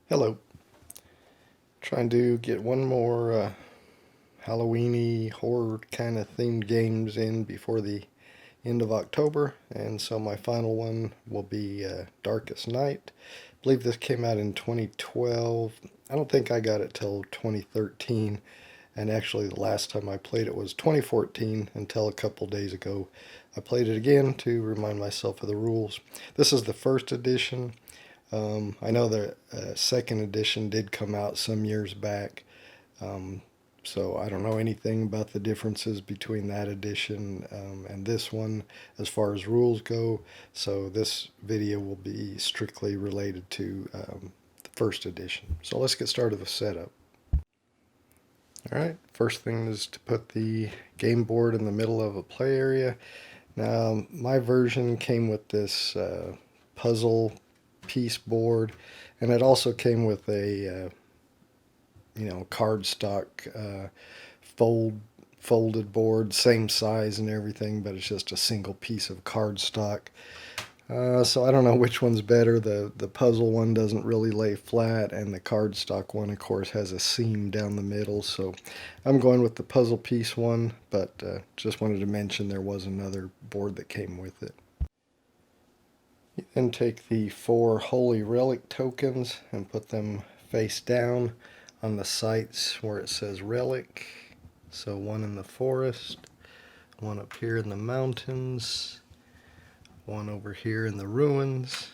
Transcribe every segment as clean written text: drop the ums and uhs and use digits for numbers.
Hello. Trying to get one more Halloweeny horror kind of themed games in before the end of October, and so my final one will be Darkest Night. I believe this came out in 2012. I don't think I got it till 2013, and actually the last time I played it was 2014 until a couple days ago. I played it again to remind myself of the rules. This is the first edition. I know the second edition did come out some years back, um, so I don't know anything about the differences between that edition and this one as far as rules go. So this video will be strictly related to the first edition. So let's get started with setup. Alright, first thing is to put the game board in the middle of a play area. Now my version came with this puzzle piece board, and it also came with a cardstock folded board, same size and everything, but it's just a single piece of cardstock. So I don't know which one's better. The puzzle one doesn't really lay flat, and the cardstock one, of course, has a seam down the middle. So I'm going with the puzzle piece one, but just wanted to mention there was another board that came with it. You then take the 4 Holy Relic tokens and put them face down on the sites where it says Relic. So one in the forest, one up here in the mountains, one over here in the ruins,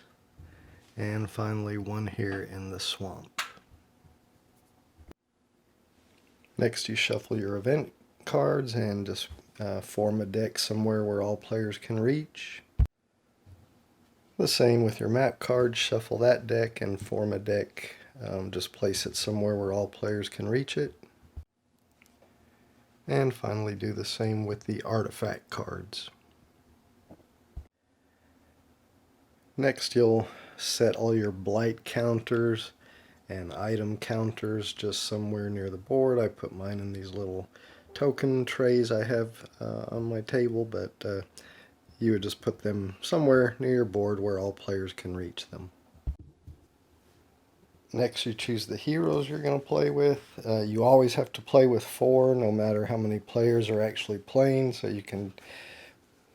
and finally one here in the swamp. Next you shuffle your event cards and just form a deck somewhere where all players can reach. The same with your map cards, shuffle that deck and form a deck. Just place it somewhere where all players can reach it. And finally do the same with the artifact cards. Next you'll set all your blight counters and item counters just somewhere near the board. I put mine in these little token trays I have on my table, but you would just put them somewhere near your board where all players can reach them. Next you choose the heroes you're going to play with. You always have to play with 4 no matter how many players are actually playing, so you can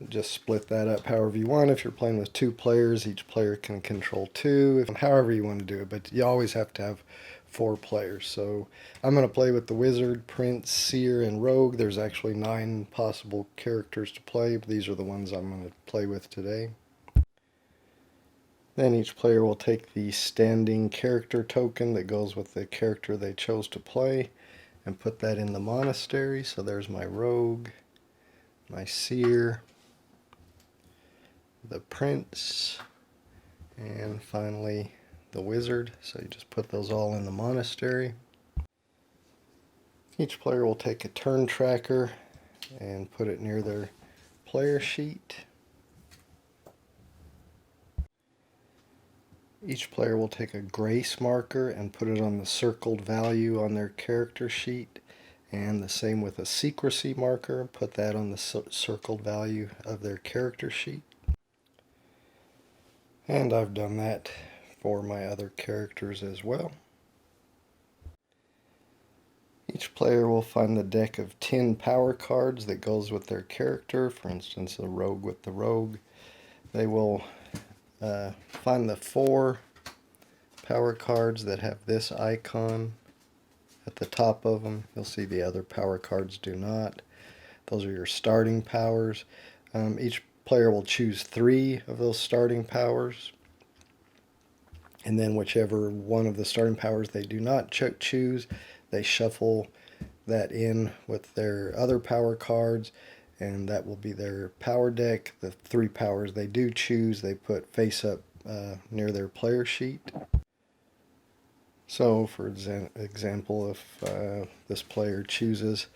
just split that up however you want. If you're playing with 2 players, each player can control 2, however you want to do it, but you always have to have 4 players. So I'm going to play with the Wizard, Prince, Seer, and Rogue. There's actually 9 possible characters to play, but these are the ones I'm going to play with today. Then each player will take the standing character token that goes with the character they chose to play and put that in the monastery. So there's my Rogue, my Seer, the Prince, and finally the Wizard. So you just put those all in the monastery. Each player will take a turn tracker and put it near their player sheet. Each player will take a grace marker and put it on the circled value on their character sheet, and the same with a secrecy marker, put that on the circled value of their character sheet. And I've done that for my other characters as well. Each player will find the deck of 10 power cards that goes with their character, for instance a rogue with the rogue. They will find the 4 power cards that have this icon at the top of them. You'll see the other power cards do not. Those are your starting powers. Each player will choose 3 of those starting powers, and then whichever one of the starting powers they do not choose, they shuffle that in with their other power cards, and that will be their power deck. The 3 powers they do choose, they put face up near their player sheet. So, for example, if this player chooses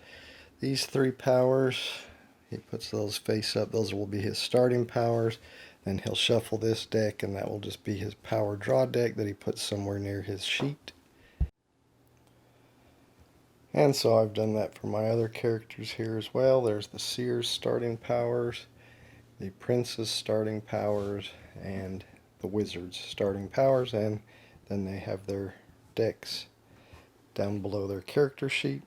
these 3 powers, he puts those face up. Those will be his starting powers. Then he'll shuffle this deck, and that will just be his power draw deck that he puts somewhere near his sheet. And so I've done that for my other characters here as well. There's the Seer's starting powers, the Prince's starting powers, and the Wizard's starting powers, and then they have their decks down below their character sheet.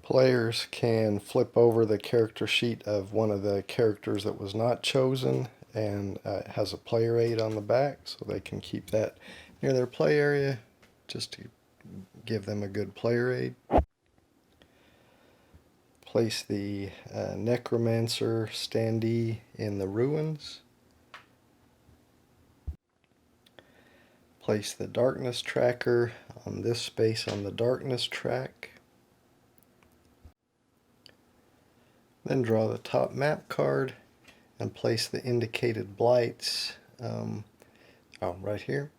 Players can flip over the character sheet of one of the characters that was not chosen, and it has a player aid on the back, so they can keep that near their play area just to give them a good player aid. Place the Necromancer standee in the ruins. Place the darkness tracker on this space on the darkness track. Then draw the top map card and place the indicated blights right here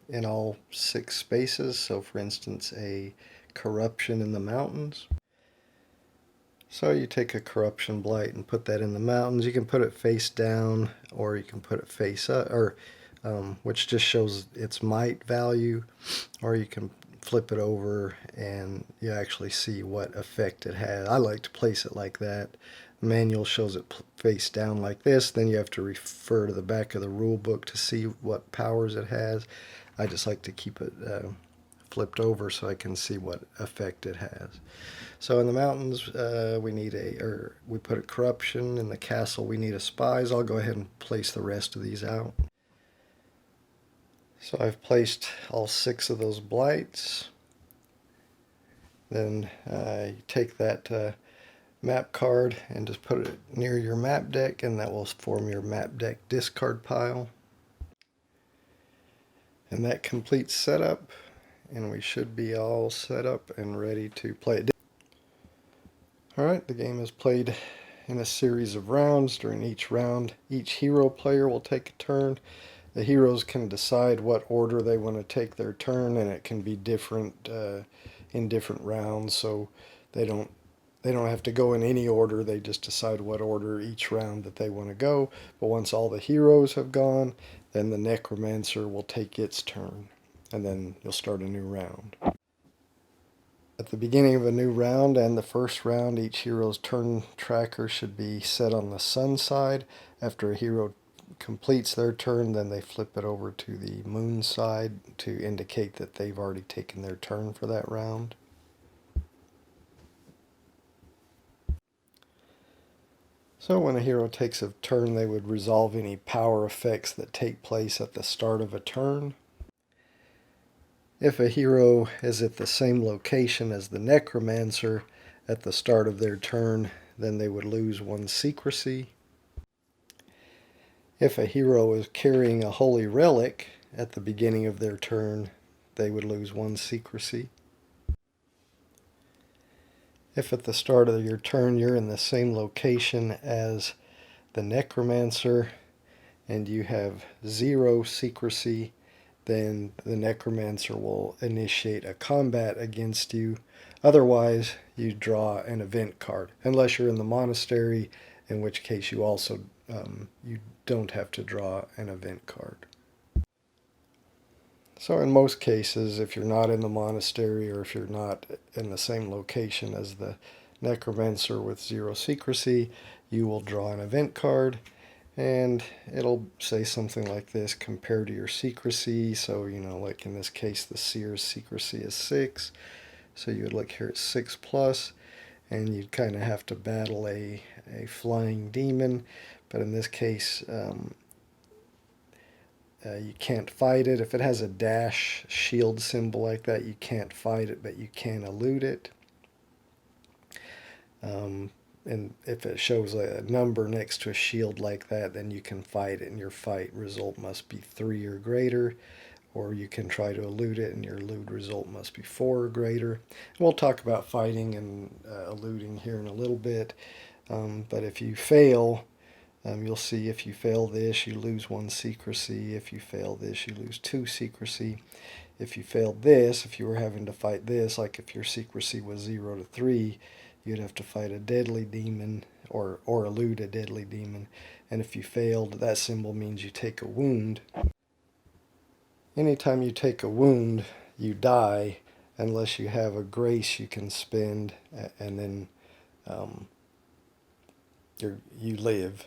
in all 6 spaces. So for instance, a corruption in the mountains. So you take a corruption blight and put that in the mountains. You can put it face down, or you can put it face up, or which just shows its might value, or you can flip it over and you actually see what effect it has. I like to place it like that. The manual shows it face down like this. Then you have to refer to the back of the rule book to see what powers it has. I just like to keep it flipped over so I can see what effect it has. So in the mountains, we put a corruption. In the castle, we need a spies. I'll go ahead and place the rest of these out. So I've placed all 6 of those blights. Then you take that map card and just put it near your map deck, and that will form your map deck discard pile. And that completes setup, and we should be all set up and ready to play it. Alright, the game is played in a series of rounds. During each round, each hero player will take a turn. The heroes can decide what order they want to take their turn, and it can be different in different rounds, so they don't have to go in any order. They just decide what order each round that they want to go. But once all the heroes have gone, then the Necromancer will take its turn, and then you'll start a new round. At the beginning of a new round and the first round, each hero's turn tracker should be set on the sun side. After a hero completes their turn, then they flip it over to the moon side to indicate that they've already taken their turn for that round. So when a hero takes a turn, they would resolve any power effects that take place at the start of a turn. If a hero is at the same location as the Necromancer at the start of their turn, then they would lose 1 secrecy. If a hero is carrying a holy relic at the beginning of their turn, they would lose 1 secrecy. If at the start of your turn you're in the same location as the Necromancer and you have 0 secrecy, then the Necromancer will initiate a combat against you. Otherwise, you draw an event card, unless you're in the monastery, in which case you also you don't have to draw an event card. So in most cases, if you're not in the monastery, or if you're not in the same location as the Necromancer with 0 secrecy, you will draw an event card, and it'll say something like this: compared to your secrecy. So, like in this case, the Seer's secrecy is 6. So you would look here at 6 plus, and you'd kind of have to battle a flying demon. But in this case, you can't fight it. If it has a dash shield symbol like that, you can't fight it, but you can elude it. And if it shows a number next to a shield like that, then you can fight it, and your fight result must be 3 or greater. Or you can try to elude it, and your elude result must be 4 or greater. And we'll talk about fighting and eluding here in a little bit. But if you fail, you'll see if you fail this, you lose 1 secrecy. If you fail this, you lose 2 secrecy. If you failed this, if you were having to fight this, like if your secrecy was 0 to 3, you'd have to fight a deadly demon or elude a deadly demon. And if you failed, that symbol means you take a wound. Anytime you take a wound, you die, unless you have a grace you can spend, and then you live.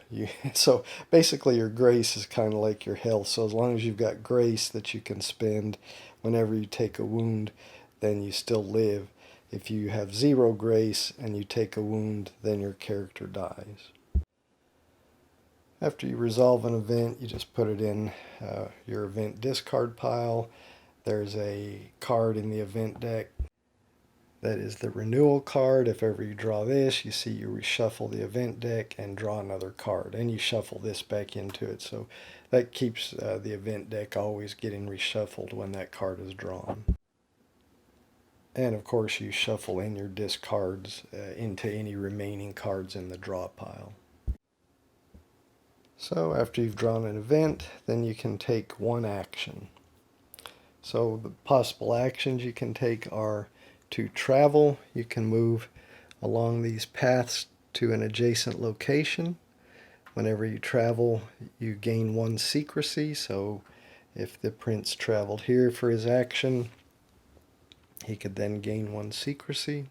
So basically your grace is kind of like your health. So as long as you've got grace that you can spend whenever you take a wound, then you still live. If you have zero grace and you take a wound, then your character dies. After you resolve an event, you just put it in your event discard pile. There's a card in the event deck that is the renewal card. If ever you draw this, you see you reshuffle the event deck and draw another card, and you shuffle this back into it. So that keeps the event deck always getting reshuffled when that card is drawn. And of course, you shuffle in your discards into any remaining cards in the draw pile. So after you've drawn an event, then you can take one action. So the possible actions you can take are to travel. You can move along these paths to an adjacent location. Whenever you travel, you gain one secrecy. So if the prince traveled here for his action, he could then gain one secrecy.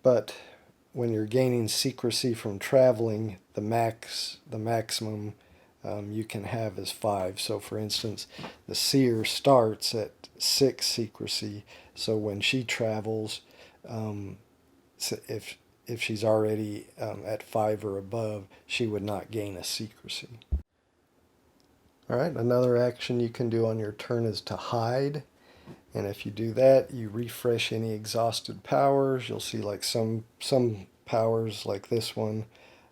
But when you're gaining secrecy from traveling, the maximum you can have is 5. So for instance, the seer starts at 6 secrecy. So when she travels, if she's already at 5 or above, she would not gain a secrecy. All right, another action you can do on your turn is to hide. And if you do that, you refresh any exhausted powers. You'll see like some powers like this one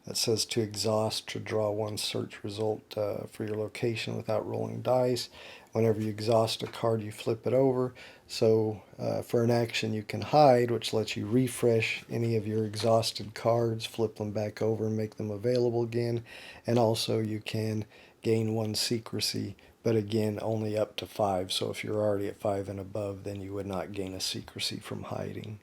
that says to exhaust to draw one search result for your location without rolling dice. Whenever you exhaust a card, you flip it over. So for an action, you can hide, which lets you refresh any of your exhausted cards, flip them back over and make them available again. And also you can gain one secrecy, but again, only up to 5. So if you're already at 5 and above, then you would not gain a secrecy from hiding.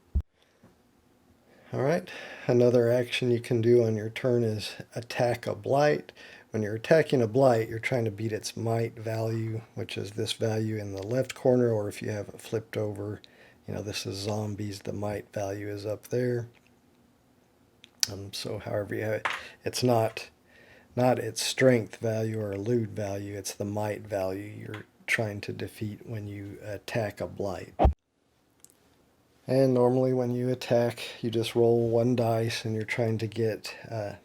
All right, another action you can do on your turn is attack a blight. When you're attacking a blight, you're trying to beat its might value, which is this value in the left corner, or if you have it flipped over, this is zombies, the might value is up there. So however you have it, it's not its strength value or elude value, it's the might value you're trying to defeat when you attack a blight. And normally when you attack, you just roll one dice and you're trying to get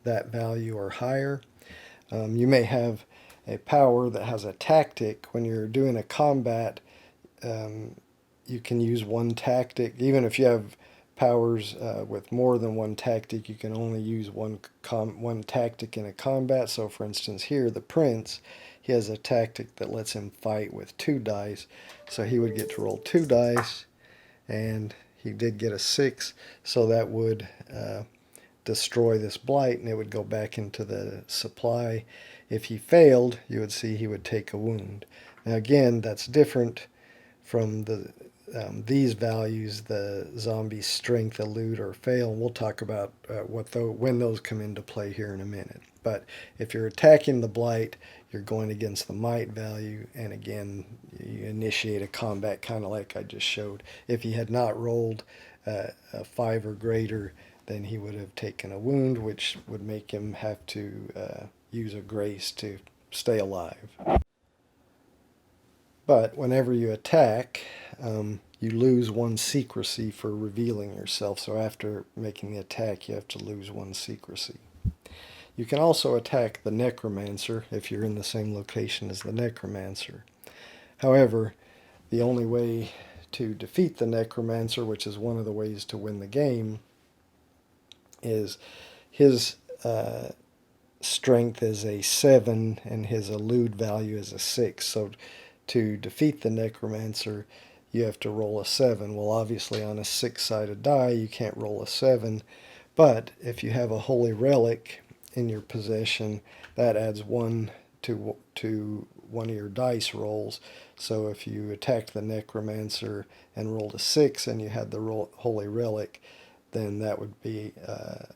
that value or higher. You may have a power that has a tactic. When you're doing a combat, you can use one tactic. Even if you have powers with more than one tactic, you can only use one tactic in a combat. So for instance here, the prince, he has a tactic that lets him fight with 2 dice. So he would get to roll 2 dice, and he did get a 6, so that would destroy this blight and it would go back into the supply. If he failed, you would see he would take a wound. Now again, that's different from these values, the zombie strength, elude, or fail. And we'll talk about when those come into play here in a minute. But if you're attacking the blight, you're going against the might value, and again, you initiate a combat kind of like I just showed. If he had not rolled a 5 or greater, then he would have taken a wound, which would make him have to use a grace to stay alive. But whenever you attack, you lose one secrecy for revealing yourself. So after making the attack, you have to lose one secrecy. You can also attack the necromancer if you're in the same location as the necromancer. However, the only way to defeat the necromancer, which is one of the ways to win the game, is his strength is a 7 and his elude value is a 6. So to defeat the necromancer, you have to roll a 7. Well, obviously on a 6-sided die, you can't roll a 7. But if you have a holy relic in your possession, that adds 1 to one of your dice rolls. So if you attacked the necromancer and rolled a 6 and you had the holy relic, then that would be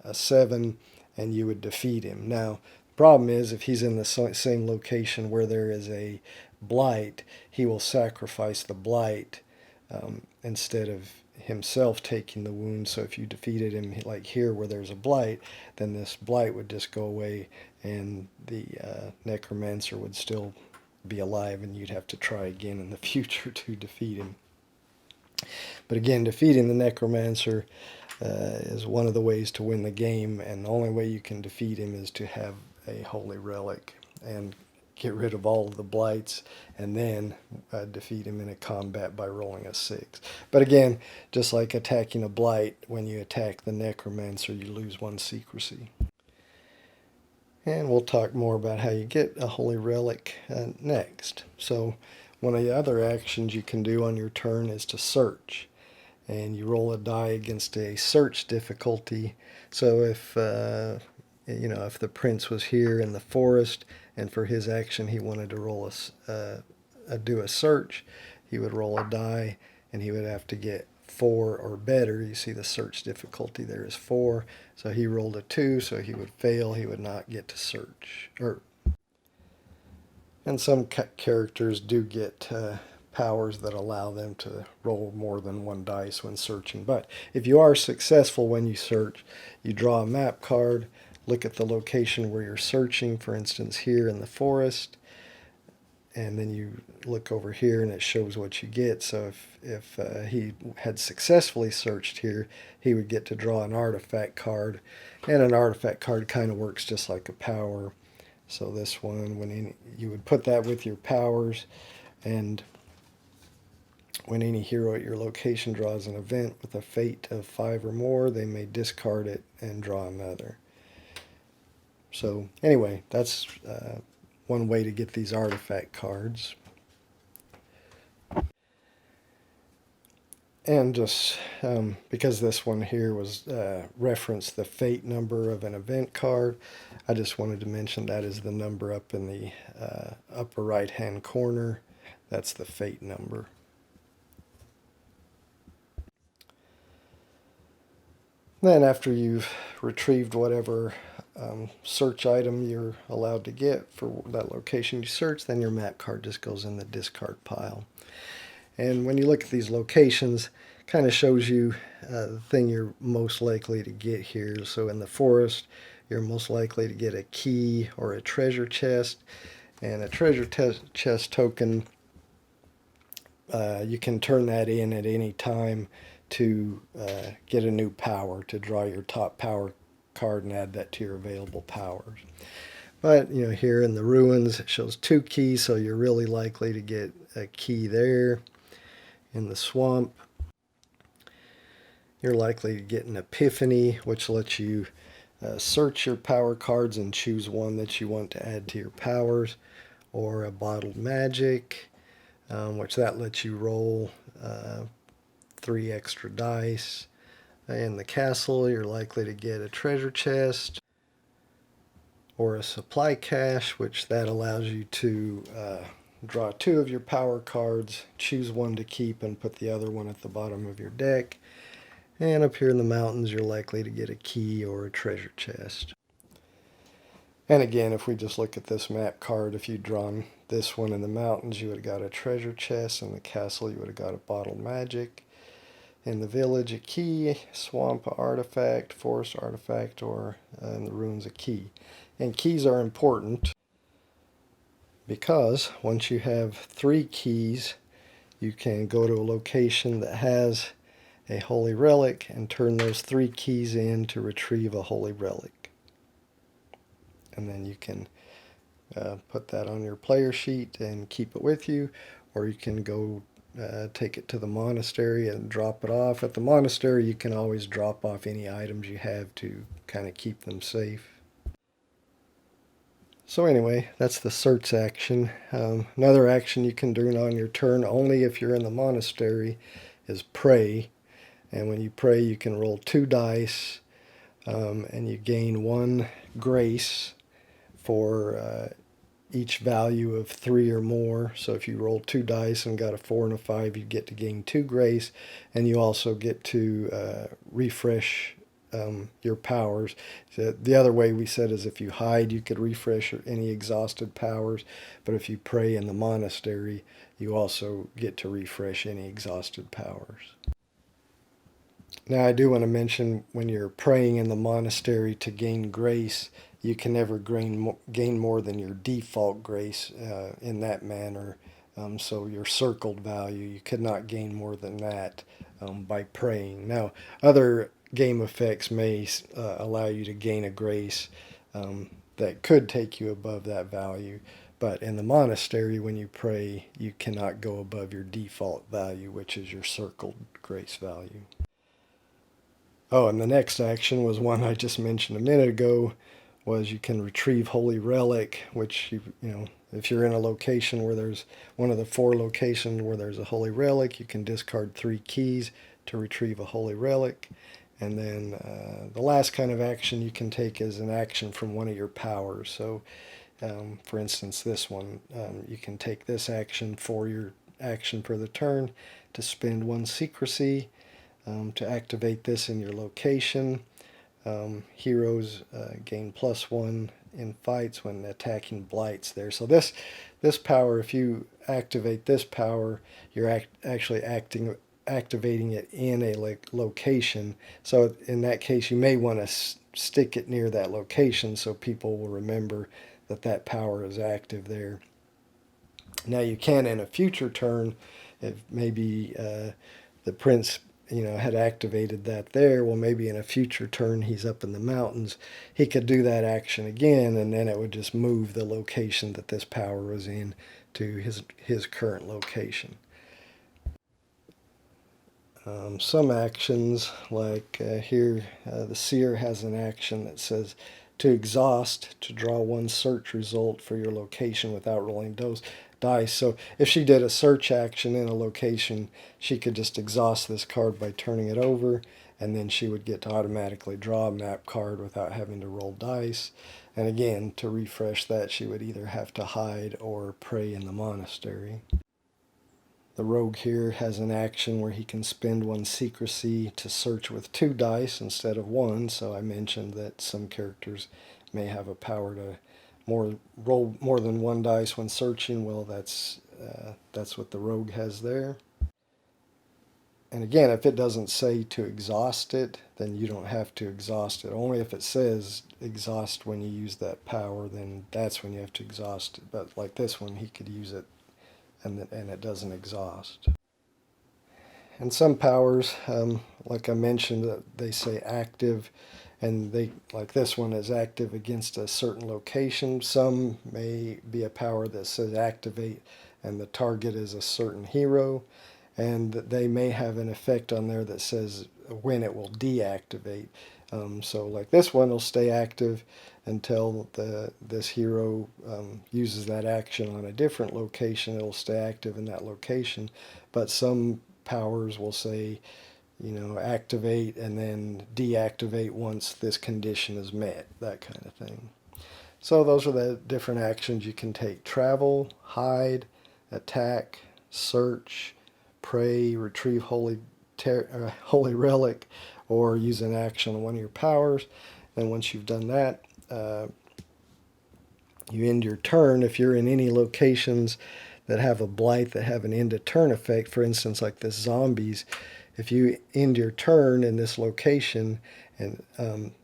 a 7 and you would defeat him. Now, the problem is if he's in the same location where there is a blight, he will sacrifice the blight instead of himself taking the wound. So if you defeated him like here where there's a blight, then this blight would just go away and the necromancer would still be alive, and you'd have to try again in the future to defeat him. But again, defeating the necromancer is one of the ways to win the game, and the only way you can defeat him is to have a holy relic and get rid of all of the blights, and then defeat him in a combat by rolling a 6. But again, just like attacking a blight, when you attack the necromancer, you lose 1 secrecy. And we'll talk more about how you get a holy relic next. So one of the other actions you can do on your turn is to search. And you roll a die against a search difficulty. So if if the prince was here in the forest, and for his action he wanted to roll do a search, he would roll a die, and he would have to get 4 or better. You see the search difficulty there is 4, so he rolled a 2, so he would fail. He would not get to search. And some characters do get powers that allow them to roll more than 1 dice when searching. But if you are successful when you search, you draw a map card, look at the location where you're searching, for instance here in the forest, and then you look over here and it shows what you get. So if he had successfully searched here, he would get to draw an artifact card, and an artifact card kind of works just like a power. So this one, you would put that with your powers, and when any hero at your location draws an event with a fate of 5 or more, they may discard it and draw another. So anyway, that's one way to get these artifact cards. And just because this one here was referenced the fate number of an event card, I just wanted to mention that is the number up in the upper right hand corner. That's the fate number. Then after you've retrieved whatever search item you're allowed to get for that location you search, then your map card just goes in the discard pile. And when you look at these locations, kind of shows you the thing you're most likely to get here. So in the forest, you're most likely to get a key or a treasure chest. And a treasure chest token, you can turn that in at any time to get a new power, to draw your top power card and add that to your available powers. But here in the ruins it shows 2 keys, so you're really likely to get a key there. In the swamp, you're likely to get an epiphany, which lets you search your power cards and choose one that you want to add to your powers, or a bottled magic, which that lets you roll 3 extra dice. In the castle, you're likely to get a treasure chest or a supply cache, which that allows you to draw 2 of your power cards, choose one to keep, and put the other one at the bottom of your deck. And up here in the mountains, you're likely to get a key or a treasure chest. And again, if we just look at this map card, if you'd drawn this one in the mountains, you would have got a treasure chest. In the castle, you would have got a bottled magic. In the village, a key. Swamp, a artifact. Forest, artifact. Or in the ruins, a key. And keys are important because once you have 3 keys, you can go to a location that has a holy relic and turn those 3 keys in to retrieve a holy relic. And then you can put that on your player sheet and keep it with you, or you can go take it to the monastery and drop it off. At the monastery, you can always drop off any items you have to kind of keep them safe. So anyway, that's the search action. Another action you can do on your turn, only if you're in the monastery, is pray. And when you pray, you can roll 2 dice, and you gain 1 grace for each value of 3 or more. So if you roll 2 dice and got a 4 and a 5, you get to gain 2 grace, and you also get to refresh your powers. So the other way we said is if you hide, you could refresh any exhausted powers, but if you pray in the monastery, you also get to refresh any exhausted powers. Now, I do want to mention when you're praying in the monastery to gain grace, you can never gain more than your default grace in that manner. So your circled value, you could not gain more than that by praying. Now, other game effects may allow you to gain a grace that could take you above that value. But in the monastery, when you pray, you cannot go above your default value, which is your circled grace value. Oh, and the next action was one I just mentioned a minute ago, was you can retrieve Holy Relic, which, if you're in a location where there's one of the 4 locations where there's a Holy Relic, you can discard 3 keys to retrieve a Holy Relic. And then the last kind of action you can take is an action from one of your powers. So, for instance, this one, you can take this action for your action for the turn to spend 1 secrecy. To activate this in your location, heroes gain +1 in fights when attacking blights there. So this power, if you activate this power, you're actually activating it in a location. So in that case, you may want to stick it near that location so people will remember that that power is active there. Now you can, in a future turn, if maybe the prince had activated that there, well, maybe in a future turn he's up in the mountains, he could do that action again, and then it would just move the location that this power was in to his current location. Some actions, like here, the seer has an action that says to exhaust, to draw 1 search result for your location without rolling dice. So if she did a search action in a location, she could just exhaust this card by turning it over, and then she would get to automatically draw a map card without having to roll dice. And again, to refresh that, she would either have to hide or pray in the monastery. The rogue here has an action where he can spend 1 secrecy to search with 2 dice instead of 1. So I mentioned that some characters may have a power to roll more than 1 dice when searching. Well, that's what the rogue has there. And again, if it doesn't say to exhaust it, then you don't have to exhaust it. Only if it says exhaust when you use that power, then that's when you have to exhaust it. But like this one, he could use it and it doesn't exhaust. And some powers, like I mentioned, they say active, and they, like this one, is active against a certain location. Some may be a power that says activate and the target is a certain hero, and they may have an effect on there that says when it will deactivate. So like this one will stay active until this hero uses that action on a different location. It'll stay active in that location. But some powers will say, activate and then deactivate once this condition is met, that kind of thing. So those are the different actions you can take: travel, hide, attack, search, pray, retrieve holy relic, or use an action on one of your powers. And once you've done that, you end your turn. If you're in any locations that have a blight that have an end of turn effect, for instance, like the zombies, if you end your turn in this location, and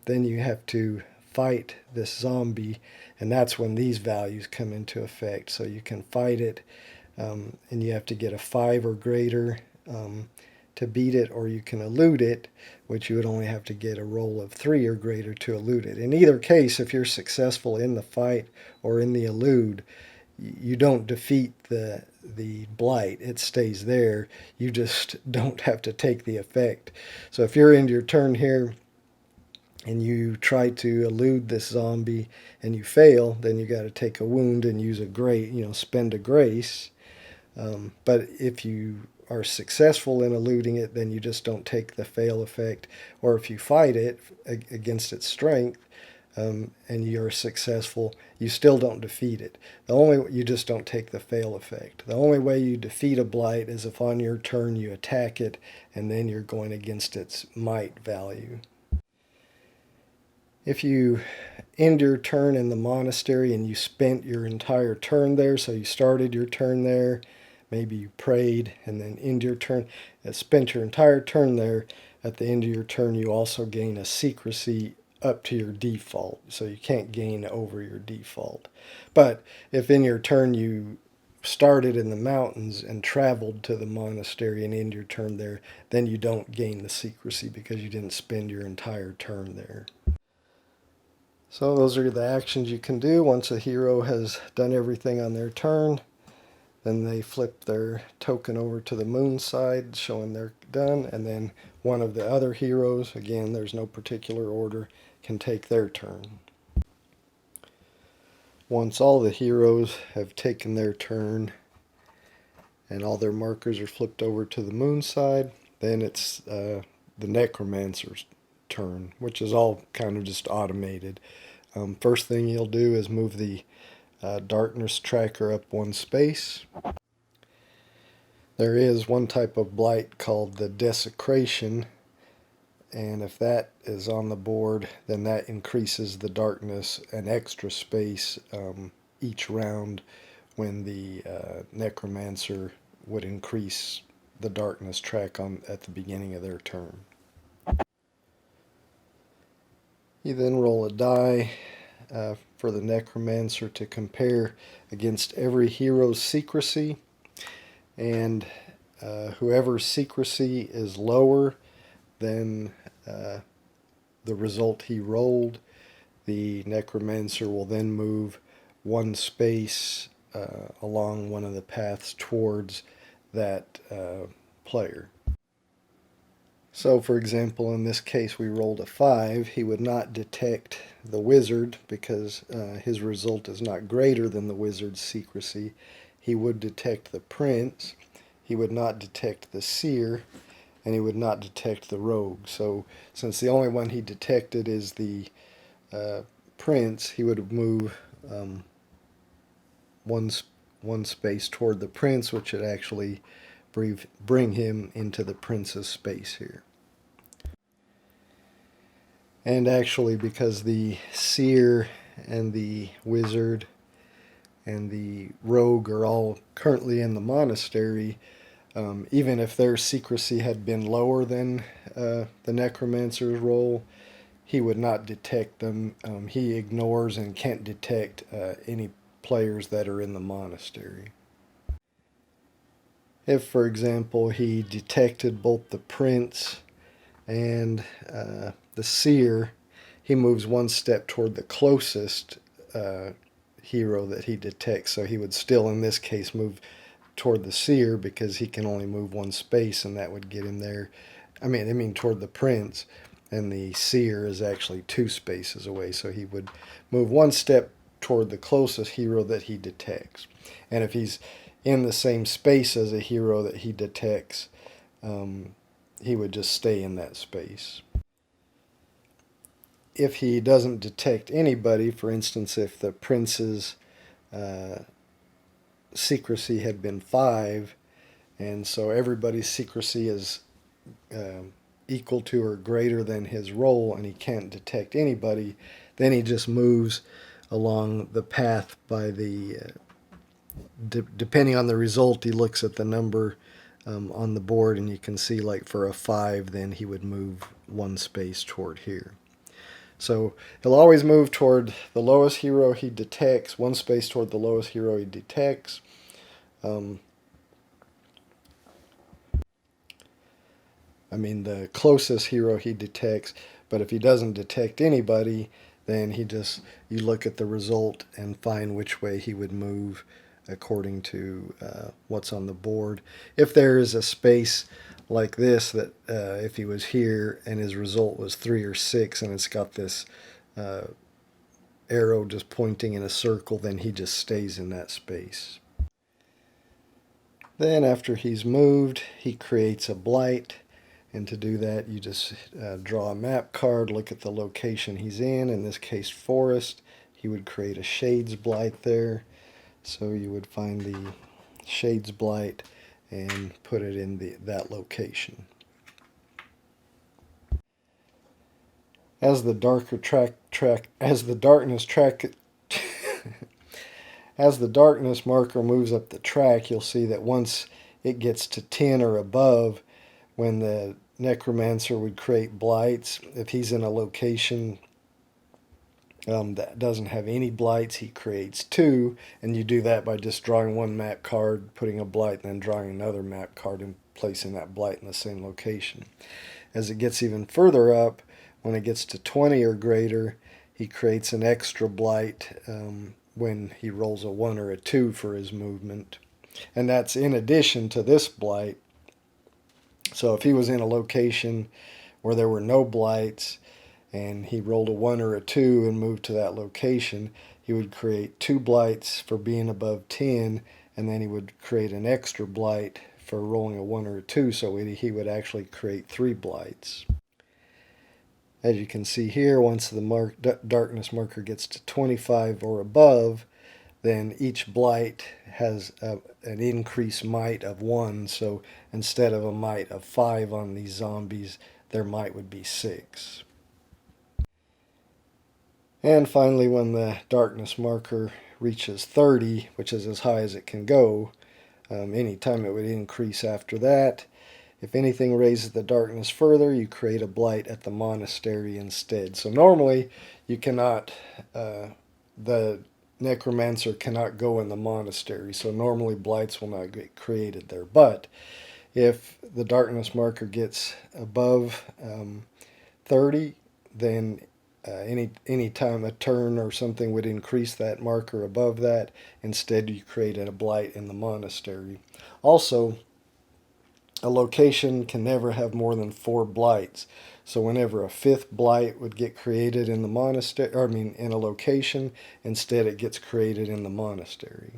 then you have to fight this zombie, and that's when these values come into effect. So you can fight it, and you have to get a 5 or greater to beat it, or you can elude it, which you would only have to get a roll of 3 or greater to elude it. In either case, if you're successful in the fight or in the elude, you don't defeat the blight. It stays there. You just don't have to take the effect. So if you're into your turn here and you try to elude this zombie and you fail, then you got to take a wound and use spend a grace. But if you are successful in eluding it, then you just don't take the fail effect. Or if you fight it against its strength, and you're successful, you still don't defeat it. You just don't take the fail effect. The only way you defeat a blight is if on your turn you attack it, and then you're going against its might value. If you end your turn in the monastery and you spent your entire turn there, so you started your turn there, maybe you prayed and then end your turn, spent your entire turn there, at the end of your turn you also gain a secrecy up to your default, so you can't gain over your default. But if in your turn you started in the mountains and traveled to the monastery and end your turn there, then you don't gain the secrecy because you didn't spend your entire turn there. So those are the actions you can do once a hero has done everything on their turn. Then they flip their token over to the moon side, showing they're done, and then one of the other heroes, again there's no particular order, can take their turn. Once all the heroes have taken their turn and all their markers are flipped over to the moon side, then it's the necromancer's turn, which is all kind of just automated. First thing you'll do is move the darkness tracker up one space. There is one type of blight called the desecration, and if that is on the board, then that increases the darkness an extra space each round, when the necromancer would increase the darkness track at the beginning of their turn. You then roll a die for the necromancer to compare against every hero's secrecy, and whoever's secrecy is lower than the result he rolled, the necromancer will then move one space along one of the paths towards that player. So for example, in this case we rolled a 5. He would not detect the wizard because his result is not greater than the wizard's secrecy. He would detect the prince, he would not detect the seer, and he would not detect the rogue. So since the only one he detected is the prince, he would move one space toward the prince, which would actually bring him into the prince's space here. And actually, because the seer and the wizard and the rogue are all currently in the monastery, even if their secrecy had been lower than the necromancer's roll, he would not detect them. He ignores and can't detect any players that are in the monastery. If, for example, he detected both the prince and the seer, he moves one step toward the closest hero that he detects. So he would still, in this case, move toward the seer because he can only move one space, and that would get him there. I mean toward the prince, and the seer is actually 2 spaces away. So he would move one step toward the closest hero that he detects. And if he's in the same space as a hero that he detects, he would just stay in that space. If he doesn't detect anybody, for instance, if the prince's secrecy had been 5, and so everybody's secrecy is equal to or greater than his roll, and he can't detect anybody, then he just moves along the path by the depending on the result, he looks at the number on the board, and you can see, like for a 5, then he would move one space toward here. So he'll always move toward the lowest hero he detects, one space toward the lowest hero he detects. The closest hero he detects, but if he doesn't detect anybody, then you look at the result and find which way he would move according to what's on the board. If there is a space like this, that if he was here and his result was 3 or 6 and it's got this arrow just pointing in a circle, then he just stays in that space. Then after he's moved, he creates a blight, and to do that you just draw a map card, look at the location he's in this case forest. He would create a Shades Blight there, so you would find the Shades Blight and put it in that location. As the darkness marker moves up the track, you'll see that once it gets to 10 or above, when the Necromancer would create blights. If he's in a location that doesn't have any blights, he creates two, and you do that by just drawing one map card, putting a blight, and then drawing another map card and placing that blight in the same location. As it gets even further up, when it gets to 20 or greater, he creates an extra blight when he rolls a 1 or a 2 for his movement. And that's in addition to this blight. So if he was in a location where there were no blights and he rolled a 1 or a 2 and moved to that location, he would create 2 blights for being above 10, and then he would create an extra blight for rolling a 1 or a 2, so he would actually create 3 blights. As you can see here, once the darkness marker gets to 25 or above, then each blight has an increased might of 1. So instead of a might of 5 on these zombies, their might would be 6. And finally, when the darkness marker reaches 30, which is as high as it can go, anytime it would increase after that. If anything raises the darkness further, you create a blight at the monastery instead. So normally you cannot, the necromancer cannot go in the monastery. So normally blights will not get created there. But if the darkness marker gets above 30, then any time a turn or something would increase that marker above that. Instead, you create a blight in the monastery. Also, a location can never have more than 4 blights. So whenever a 5th blight would get created in the monastery, in a location, instead it gets created in the monastery.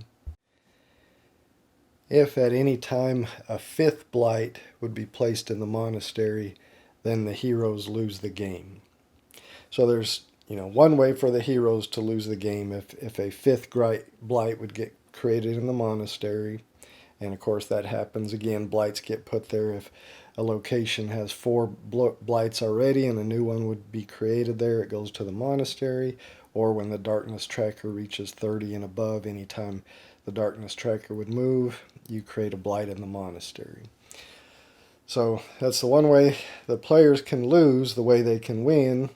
If at any time a 5th blight would be placed in the monastery, then the heroes lose the game. So there's one way for the heroes to lose the game if a 5th blight would get created in the monastery. And of course that happens again. Blights get put there if a location has 4 blights already and a new one would be created there. It goes to the monastery. Or when the darkness tracker reaches 30 and above, anytime the darkness tracker would move, you create a blight in the monastery. So that's the one way the players can lose. The way they can win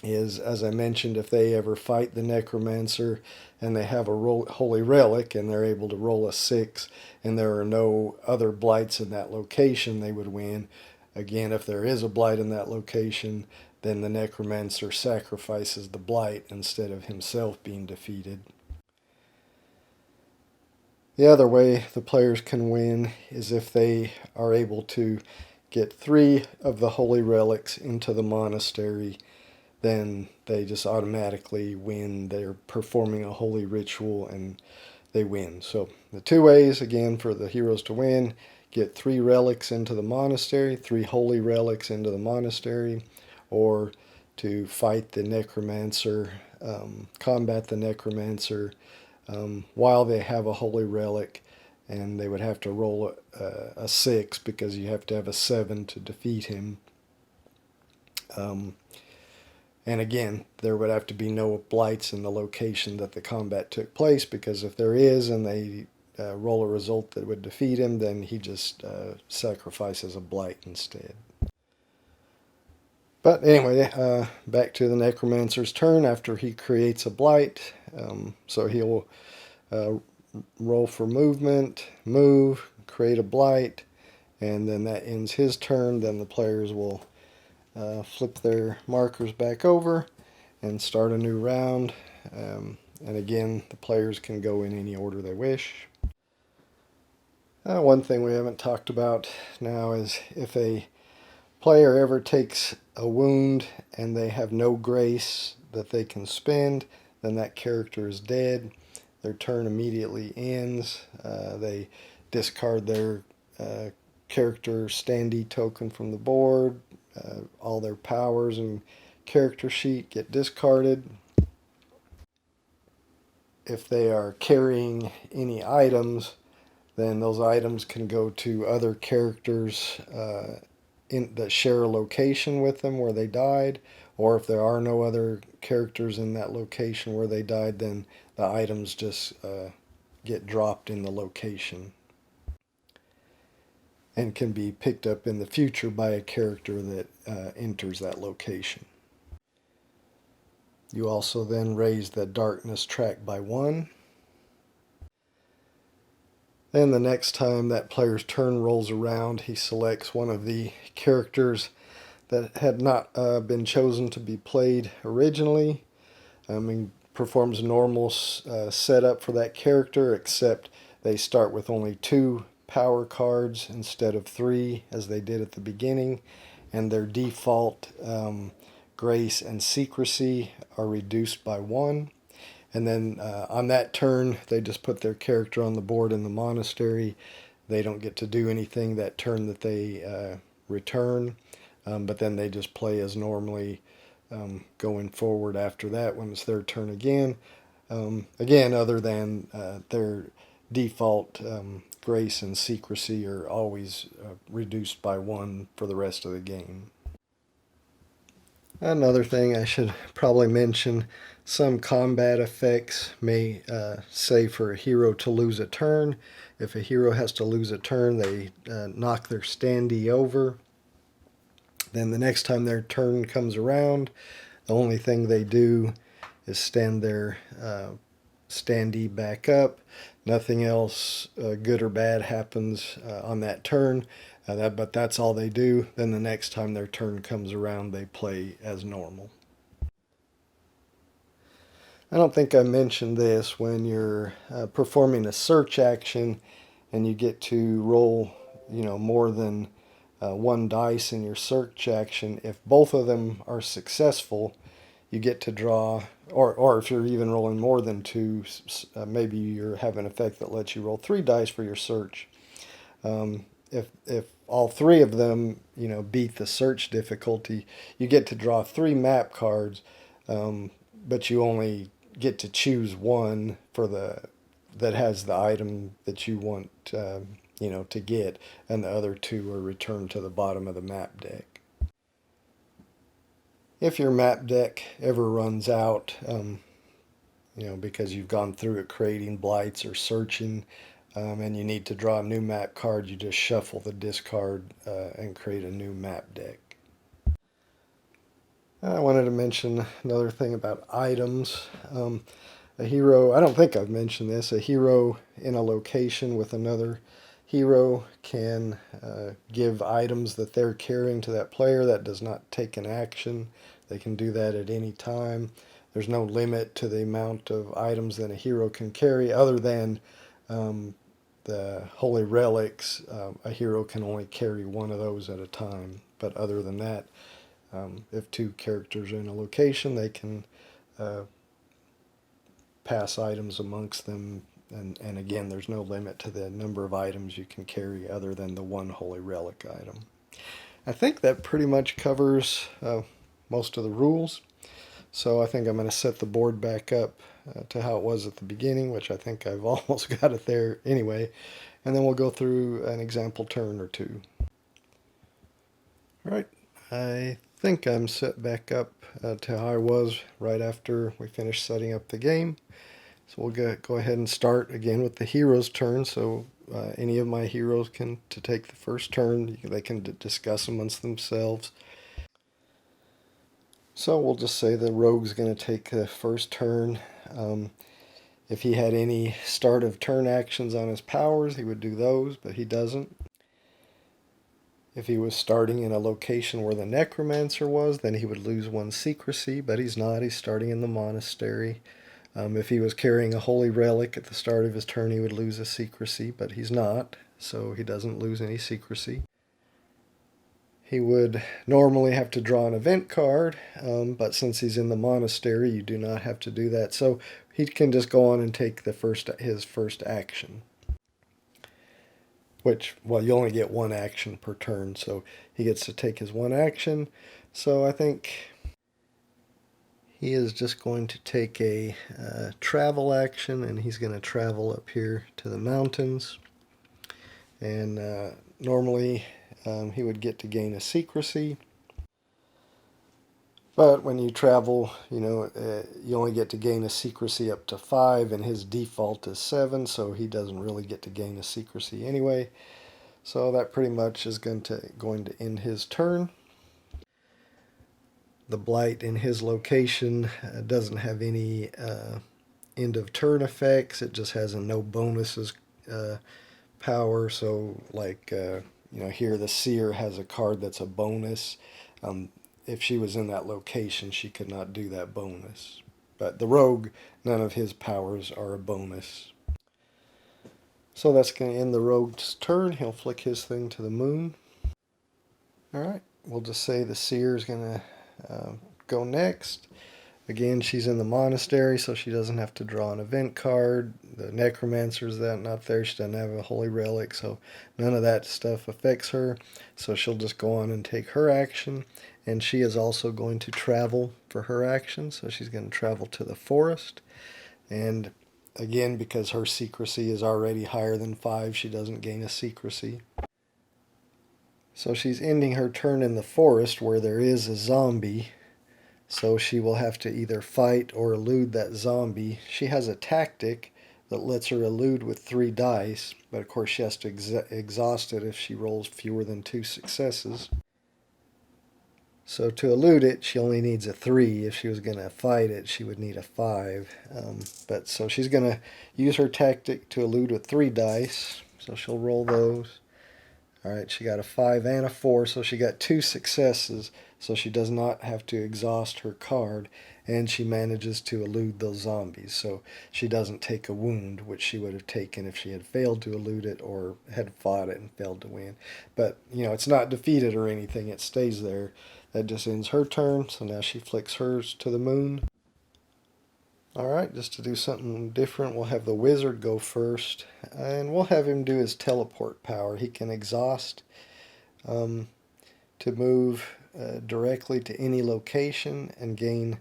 is, as I mentioned, if they ever fight the necromancer and they have a holy relic and they're able to roll a 6 and there are no other blights in that location, they would win. Again, if there is a blight in that location, then the necromancer sacrifices the blight instead of himself being defeated. The other way the players can win is if they are able to get 3 of the holy relics into the monastery, then they just automatically win. They're performing a holy ritual and they win. So the 2 ways, again, for the heroes to win: get 3 relics into the monastery, 3 holy relics into the monastery, or to fight the necromancer, combat the necromancer while they have a holy relic, and they would have to roll a 6 because you have to have a 7 to defeat him. And again, there would have to be no blights in the location that the combat took place, because if there is and they roll a result that would defeat him, then he just sacrifices a blight instead. But anyway, back to the necromancer's turn after he creates a blight. So he'll roll for movement, move, create a blight, and then that ends his turn. Then the players will flip their markers back over and start a new round. And again, the players can go in any order they wish. One thing we haven't talked about now is if a player ever takes a wound and they have no grace that they can spend, then that character is dead. Their turn immediately ends. They discard their character standee token from the board. All their powers and character sheet get discarded. If they are carrying any items, then those items can go to other characters that share a location with them where they died, or if there are no other characters in that location where they died, then the items just get dropped in the location. and can be picked up in the future by a character that enters that location. You also then raise the darkness track by 1. Then the next time that player's turn rolls around, he selects one of the characters that had not been chosen to be played originally. He performs a normal setup for that character, except they start with only 2 power cards instead of 3 as they did at the beginning, and their default grace and secrecy are reduced by 1. And then on that turn, they just put their character on the board in the monastery. They don't get to do anything that turn that they return, but then they just play as normally going forward after that when it's their turn again. Again, other than their default grace and secrecy are always reduced by 1 for the rest of the game. Another thing I should probably mention, some combat effects may say for a hero to lose a turn. If a hero has to lose a turn, they knock their standee over. Then the next time their turn comes around, the only thing they do is stand their standee back up. Nothing else good or bad happens on that turn, but that's all they do. Then the next time their turn comes around, they play as normal. I don't think I mentioned this. When you're performing a search action and you get to roll, more than 1 dice in your search action, if both of them are successful, you get to draw, or if you're even rolling more than 2, maybe you have an effect that lets you roll 3 dice for your search. If all 3 of them, beat the search difficulty, you get to draw 3 map cards, but you only get to choose one that has the item that you want, to get, and the other 2 are returned to the bottom of the map deck. If your map deck ever runs out, because you've gone through it creating blights or searching, and you need to draw a new map card, you just shuffle the discard and create a new map deck. I wanted to mention another thing about items. A hero, I don't think I've mentioned this, a hero in a location with another hero can give items that they're carrying to that player. That does not take an action. They can do that at any time. There's no limit to the amount of items that a hero can carry other than the holy relics. A hero can only carry 1 of those at a time. But other than that, if 2 characters are in a location, they can pass items amongst them. And again, there's no limit to the number of items you can carry other than the 1 holy relic item. I think that pretty much covers most of the rules. So I think I'm going to set the board back up to how it was at the beginning, which I think I've almost got it there anyway. And then we'll go through an example turn or 2. All right, I think I'm set back up to how I was right after we finished setting up the game. So we'll go ahead and start again with the hero's turn. So any of my heroes can take the first turn. They can discuss amongst themselves. So we'll just say the rogue's going to take the first turn. If he had any start of turn actions on his powers, he would do those, but he doesn't. If he was starting in a location where the necromancer was, then he would lose 1 secrecy, but he's not. He's starting in the monastery. If he was carrying a holy relic at the start of his turn, he would lose a secrecy, but he's not, so he doesn't lose any secrecy. He would normally have to draw an event card, but since he's in the monastery, you do not have to do that. So he can just go on and take his first action. You only get 1 action per turn, so he gets to take his 1 action. So I think he is just going to take a travel action, and he's going to travel up here to the mountains. And normally he would get to gain a secrecy. But when you travel, you only get to gain a secrecy up to 5, and his default is 7, so he doesn't really get to gain a secrecy anyway. So that pretty much is going to end his turn. The blight in his location doesn't have any end of turn effects. It just has a no bonuses power. So like here the seer has a card that's a bonus. If she was in that location, she could not do that bonus. But the rogue, none of his powers are a bonus. So that's going to end the rogue's turn. He'll flick his thing to the moon. Alright, we'll just say the seer is going to go next. Again, she's in the monastery, so she doesn't have to draw an event card. The necromancer's not there. She doesn't have a holy relic, so none of that stuff affects her. So she'll just go on and take her action. And she is also going to travel for her action, so she's going to travel to the forest. And again, because her secrecy is already higher than 5, she doesn't gain a secrecy. So she's ending her turn in the forest where there is a zombie. So she will have to either fight or elude that zombie. She has a tactic that lets her elude with 3 dice, but of course she has to exhaust it if she rolls fewer than 2 successes. So to elude it, she only needs a 3. If she was going to fight it, she would need a 5. So she's going to use her tactic to elude with 3 dice. So she'll roll those. Alright, she got a 5 and a 4, so she got 2 successes, so she does not have to exhaust her card, and she manages to elude those zombies, so she doesn't take a wound, which she would have taken if she had failed to elude it or had fought it and failed to win. But, it's not defeated or anything, it stays there. That just ends her turn, so now she flicks hers to the moon. Alright, just to do something different, we'll have the wizard go first, and we'll have him do his teleport power. He can exhaust to move directly to any location and gain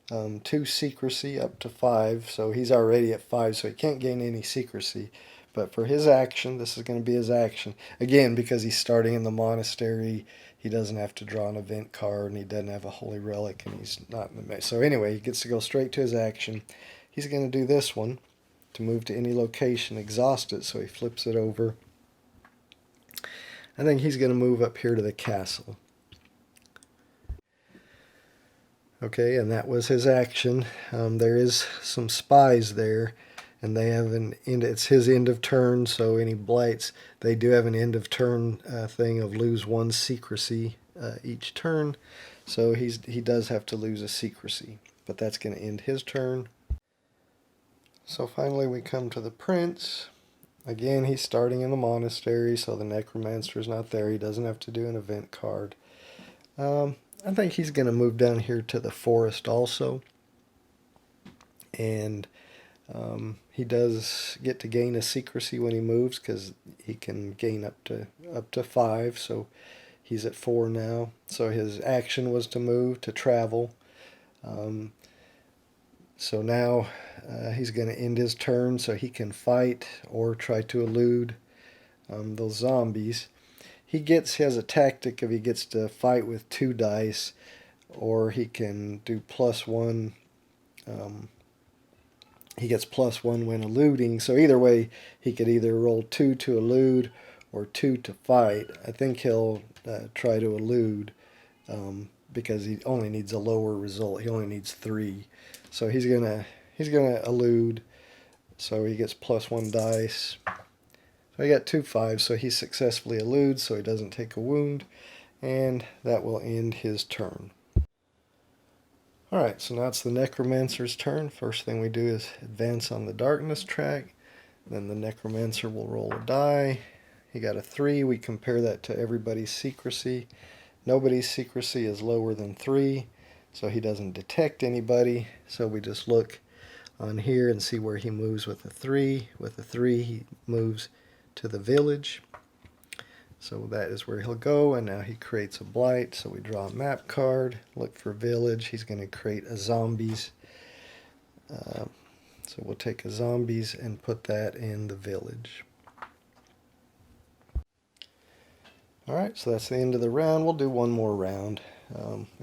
2 secrecy up to 5, so he's already at 5, so he can't gain any secrecy. But for his action, this is going to be his action. Again, because he's starting in the monastery, he doesn't have to draw an event card, and he doesn't have a holy relic, and he's not in the mess. So anyway, he gets to go straight to his action. He's going to do this one, to move to any location, exhaust it, so he flips it over. I think he's going to move up here to the castle. Okay, and that was his action. There is some spies there, and they have it's his end of turn, so any blights, they do have an end of turn thing of lose 1 secrecy each turn, so he does have to lose a secrecy, but that's going to end his turn. So finally we come to the prince. Again, he's starting in the monastery, so the necromancer is not there. He doesn't have to do an event card. I think he's going to move down here to the forest also, and he does get to gain a secrecy when he moves because he can gain up to 5, so he's at 4 now. So his action was to move, to travel. So now he's going to end his turn so he can fight or try to elude those zombies. He has a tactic if he gets to fight with 2 dice, or he can do +1. He gets +1 when eluding, so either way he could either roll 2 to elude or 2 to fight. I think he'll try to elude because he only needs a lower result. He only needs 3, so he's gonna elude. So he gets +1 dice. So I got 2 5s, so he successfully eludes, so he doesn't take a wound, and that will end his turn. Alright, so now it's the necromancer's turn. First thing we do is advance on the darkness track. Then the necromancer will roll a die. He got a 3. We compare that to everybody's secrecy. Nobody's secrecy is lower than 3, so he doesn't detect anybody. So we just look on here and see where he moves with a 3. With a 3, he moves to the village. So that is where he'll go, and now he creates a blight. So we draw a map card, look for village. He's going to create a zombies. So we'll take a zombies and put that in the village. Alright, so that's the end of the round. We'll do one more round.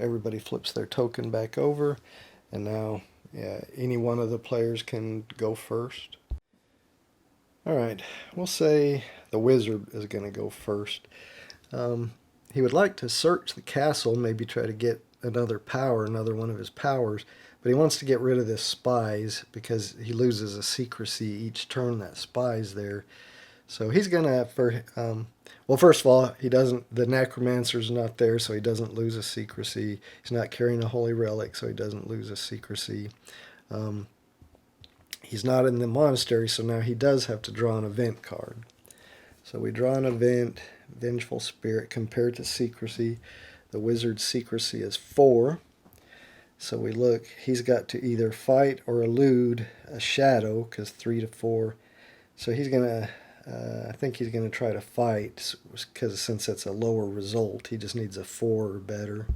Everybody flips their token back over, and now any one of the players can go first. Alright, we'll say the wizard is going to go first. He would like to search the castle, maybe try to get another power, another one of his powers, but he wants to get rid of this spies because he loses a secrecy each turn that spy's there. So he's gonna well, first of all, he doesn't. The necromancer's not there, so he doesn't lose a secrecy. He's not carrying a holy relic, so he doesn't lose a secrecy. He's not in the monastery, so now he does have to draw an event card. So we draw an event, Vengeful Spirit, compared to secrecy. The wizard's secrecy is 4. So we look, he's got to either fight or elude a shadow, because 3 to 4. So he's going to, I think he's going to try to fight, because since it's a lower result, he just needs a 4 or better.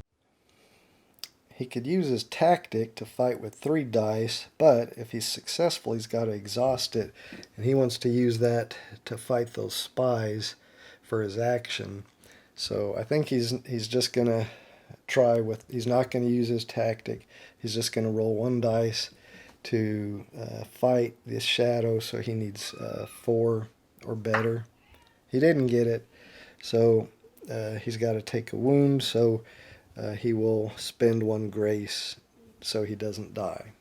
He could use his tactic to fight with 3 dice, but if he's successful, he's got to exhaust it, and he wants to use that to fight those spies for his action. So I think he's just going to try with, he's not going to use his tactic. He's just going to roll 1 dice to fight this shadow, so he needs 4 or better. He didn't get it, so he's got to take a wound, so he will spend 1 grace so he doesn't die.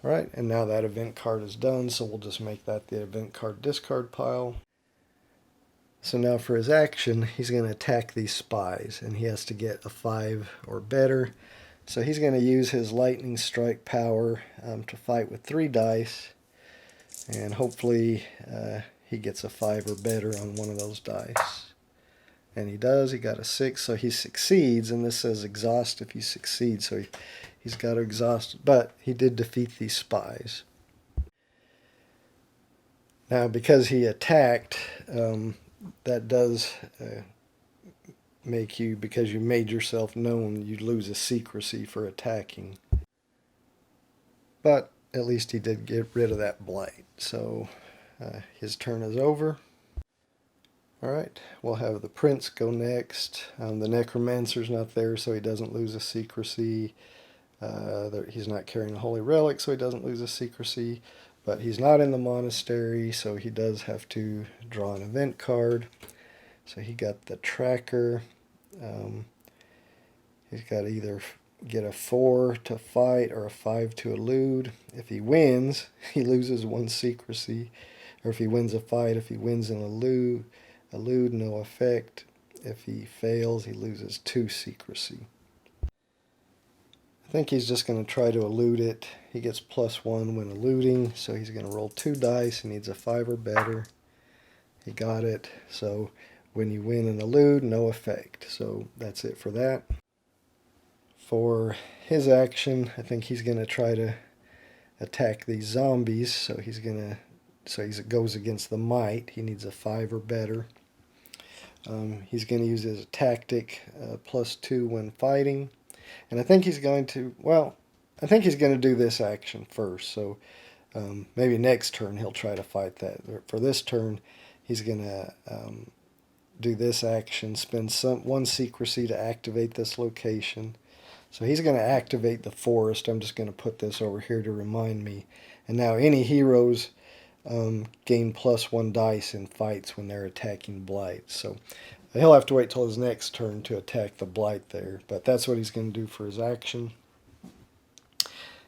Alright, and now that event card is done, so we'll just make that the event card discard pile. So now for his action, he's going to attack these spies, and he has to get a 5 or better. So he's going to use his lightning strike power to fight with 3 dice, and hopefully he gets a 5 or better on one of those dice. And he does. He got a 6, so he succeeds, and this says exhaust if he succeeds, so he's got to exhaust, but he did defeat these spies. Now because he attacked, that does make you, because you made yourself known, you lose a secrecy for attacking. But at least he did get rid of that blight, so his turn is over. Alright, we'll have the prince go next. The necromancer's not there, so he doesn't lose a secrecy. He's not carrying a holy relic, so he doesn't lose a secrecy. But he's not in the monastery, so he does have to draw an event card. So he got the tracker. He's got to either get a 4 to fight or a 5 to elude. If he wins, he loses 1 secrecy. Or if he wins a fight, if he wins an elude, no effect. If he fails, he loses 2 secrecy. I think he's just going to try to elude it. He gets +1 when eluding, so he's going to roll 2 dice. He needs a 5 or better. He got it. So when you win an elude, no effect. So that's it for that. For his action, I think he's going to try to attack these zombies. So he goes against the might. He needs a 5 or better. He's going to use his tactic +2 when fighting. And I think he's going to, well, I think he's going to do this action first. So maybe next turn he'll try to fight that. For this turn, he's going to do this action, spend 1 secrecy to activate this location. So he's going to activate the forest. I'm just going to put this over here to remind me. And now any heroes gain +1 dice in fights when they're attacking blight. So he'll have to wait till his next turn to attack the blight there. But that's what he's going to do for his action.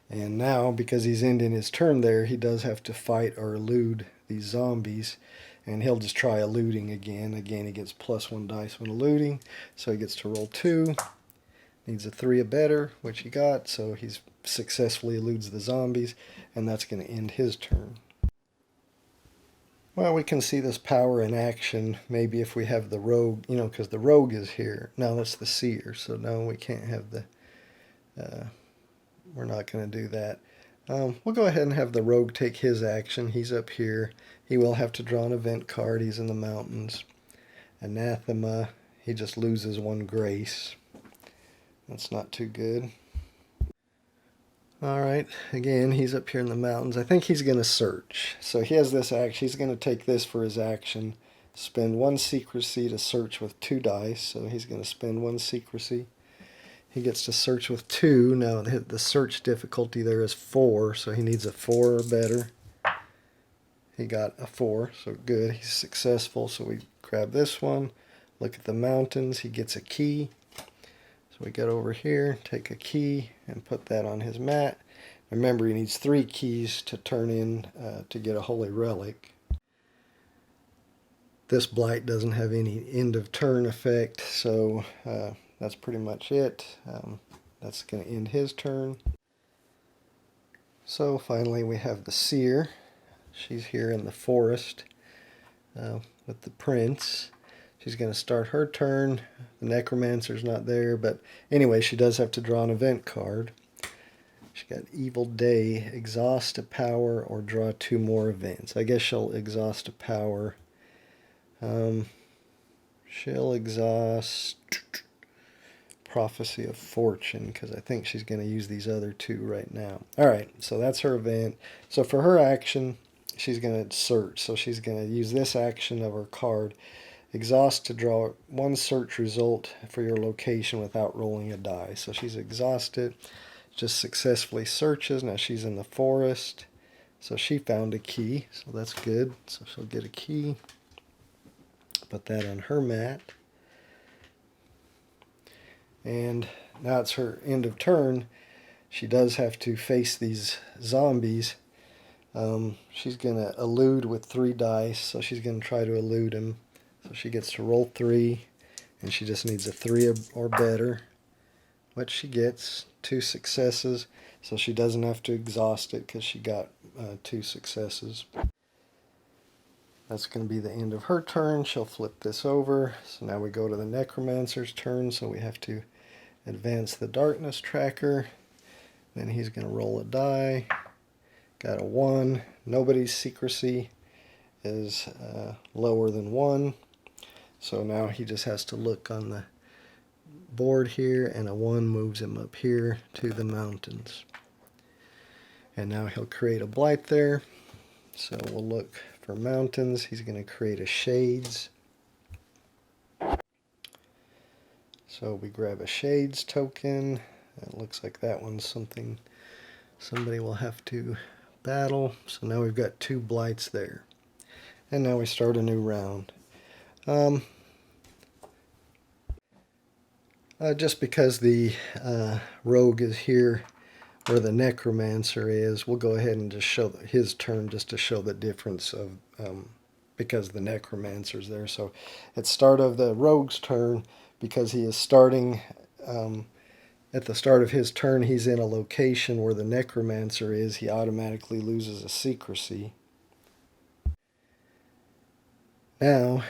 And now, because he's ending his turn there, he does have to fight or elude these zombies. And he'll just try eluding again. Again, he gets +1 dice when eluding. So he gets to roll 2. Needs a 3 or better, which he got. So he successfully eludes the zombies. And that's going to end his turn. Well, we can see this power in action, maybe if we have the rogue, because the rogue is here. No, that's the seer, so no, we can't have the, we're not going to do that. We'll go ahead and have the rogue take his action. He's up here. He will have to draw an event card. He's in the mountains. Anathema, he just loses 1 grace. That's not too good. Alright, again, he's up here in the mountains. I think he's going to search. So he has this action. He's going to take this for his action. Spend 1 secrecy to search with 2 dice. So he's going to spend 1 secrecy. He gets to search with 2. Now the search difficulty there is 4, so he needs a 4 or better. he got a 4, so good, he's successful. So we grab this one, look at the mountains, he gets a key. So we get over here, take a key, and put that on his mat. Remember, he needs 3 keys to turn in to get a holy relic. This blight doesn't have any end of turn effect, so that's pretty much it. That's going to end his turn. So finally we have the seer. She's here in the forest with the prince. She's going to start her turn. The necromancer's not there, but anyway, she does have to draw an event card. She got Evil Day, exhaust a power or draw 2 more events. I guess she'll exhaust a power. She'll exhaust Prophecy of Fortune, because I think she's going to use these other 2 right now. Alright, so that's her event. So for her action, she's going to search. So she's going to use this action of her card. Exhaust to draw 1 search result for your location without rolling a die. So she's exhausted. Just successfully searches. Now she's in the forest. So she found a key. So that's good. So she'll get a key. Put that on her mat. And now it's her end of turn. She does have to face these zombies. She's going to elude with 3 dice. So she's going to try to elude him. So she gets to roll 3. And she just needs a 3 or better. What she gets, 2 successes. So she doesn't have to exhaust it because she got 2 successes. That's going to be the end of her turn. She'll flip this over. So now we go to the necromancer's turn. So we have to advance the darkness tracker. Then he's going to roll a die. Got a 1. Nobody's secrecy is lower than 1. So now he just has to look on the board here, and a 1 moves him up here to the mountains. And now he'll create a blight there. So we'll look for mountains. He's going to create a shades. So we grab a shades token. It looks like that one's something somebody will have to battle. So now we've got 2 blights there. And now we start a new round. Just because the rogue is here where the necromancer is, we'll go ahead and just show his turn just to show the difference of because the necromancer's there. So at start of the rogue's turn, because he is starting at the start of his turn, he's in a location where the necromancer is, he automatically loses a secrecy. Now,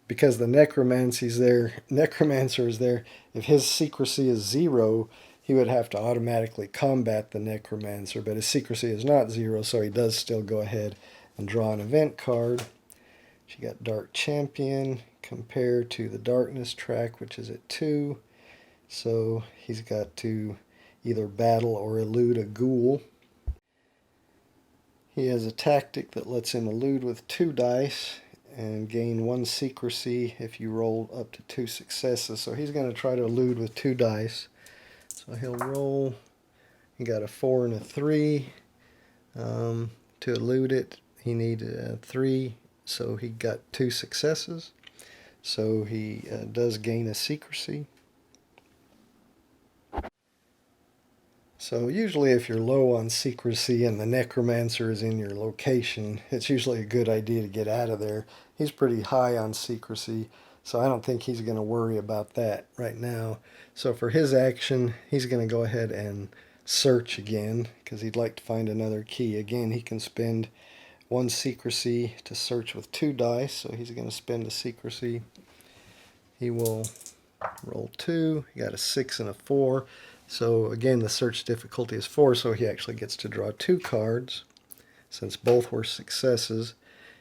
because the necromancer is there, if his secrecy is 0, he would have to automatically combat the necromancer, but his secrecy is not 0, so he does still go ahead and draw an event card. She got Dark Champion compared to the Darkness track, which is at 2. So he's got to either battle or elude a ghoul. He has a tactic that lets him elude with 2 dice and gain 1 secrecy if you roll up to 2 successes. So he's going to try to elude with 2 dice. So he'll roll. He got a 4 and a 3. To elude it, he needed a 3, so he got 2 successes. So he does gain a secrecy. So usually if you're low on secrecy and the necromancer is in your location, it's usually a good idea to get out of there. He's pretty high on secrecy, so I don't think he's going to worry about that right now. So for his action, he's going to go ahead and search again, because he'd like to find another key. Again, he can spend 1 secrecy to search with 2 dice, so he's going to spend a secrecy. He will roll 2. He got a 6 and a 4. So again, the search difficulty is 4, so he actually gets to draw 2 cards. Since both were successes,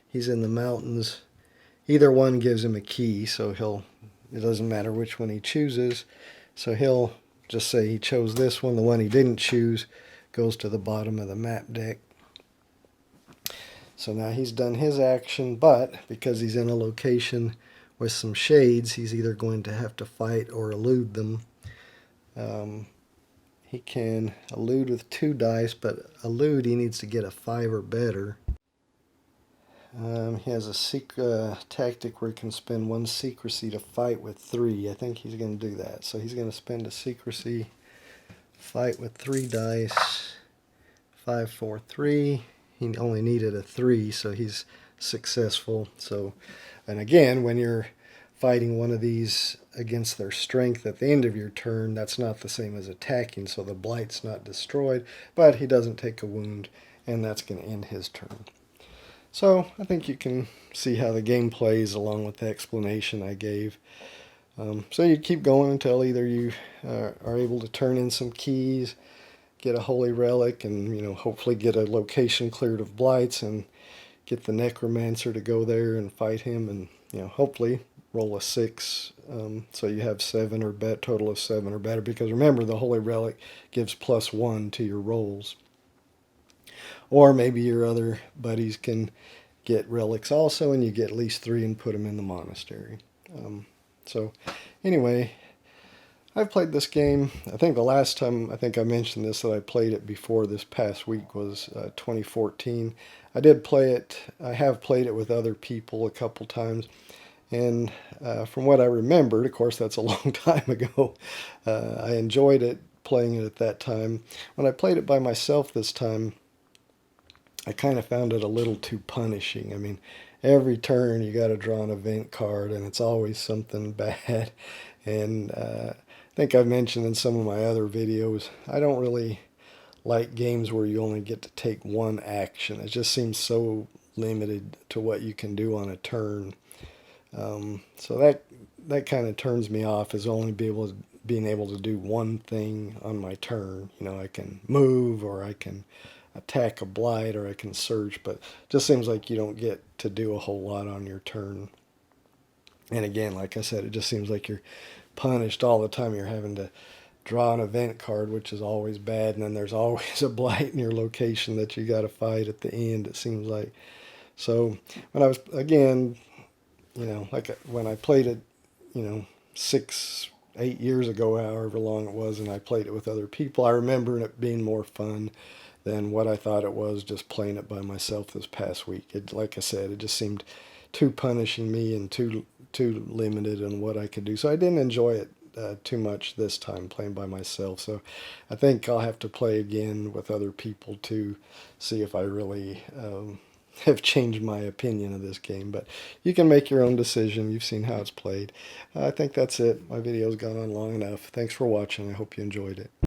he's in the mountains. Either one gives him a key, so it doesn't matter which one he chooses. So he'll just say he chose this one. The one he didn't choose goes to the bottom of the map deck. So now he's done his action, but because he's in a location with some shades, he's either going to have to fight or elude them. he can elude with 2 dice, but elude he needs to get a 5 or better. He has a tactic where he can spend 1 secrecy to fight with 3. I think he's going to do that. So he's going to spend a secrecy, fight with 3 dice, 5, 4, 3. He only needed a 3, so he's successful. So, and again, when you're fighting one of these against their strength at the end of your turn, that's not the same as attacking, so the blight's not destroyed, but he doesn't take a wound, and that's going to end his turn. So I think you can see how the game plays along with the explanation I gave. So you keep going until either you are able to turn in some keys, get a holy relic, and hopefully get a location cleared of blights, and get the necromancer to go there and fight him, and hopefully roll a 6, so you have 7 or better, total of 7 or better. Because remember, the holy relic gives +1 to your rolls. Or maybe your other buddies can get relics also, and you get at least 3 and put them in the monastery. So anyway, I've played this game. I think the last time I mentioned this, that I played it before this past week, was 2014. I did play it. I have played it with other people a couple times, and from what I remembered, of course that's a long time ago, I enjoyed it, playing it at that time. When I played it by myself this time, I kind of found it a little too punishing. I mean, every turn you got to draw an event card, and it's always something bad. And I think I've mentioned in some of my other videos, I don't really like games where you only get to take 1 action. It just seems so limited to what you can do on a turn. So that kind of turns me off, is only being able to do 1 thing on my turn. I can move, or I can attack a blight, or I can search, but it just seems like you don't get to do a whole lot on your turn. And again, like I said, it just seems like you're punished all the time. You're having to draw an event card, which is always bad, and then there's always a blight in your location that you got to fight at the end, it seems like. So when I was, again, like when I played it, 6, 8 years ago, however long it was, and I played it with other people, I remember it being more fun than what I thought it was just playing it by myself this past week. Like I said, it just seemed too punishing me, and too limited in what I could do. So I didn't enjoy it too much this time, playing by myself. So I think I'll have to play again with other people to see if I really have changed my opinion of this game. But you can make your own decision. You've seen how it's played. I think that's it. My video's gone on long enough. Thanks for watching. I hope you enjoyed it.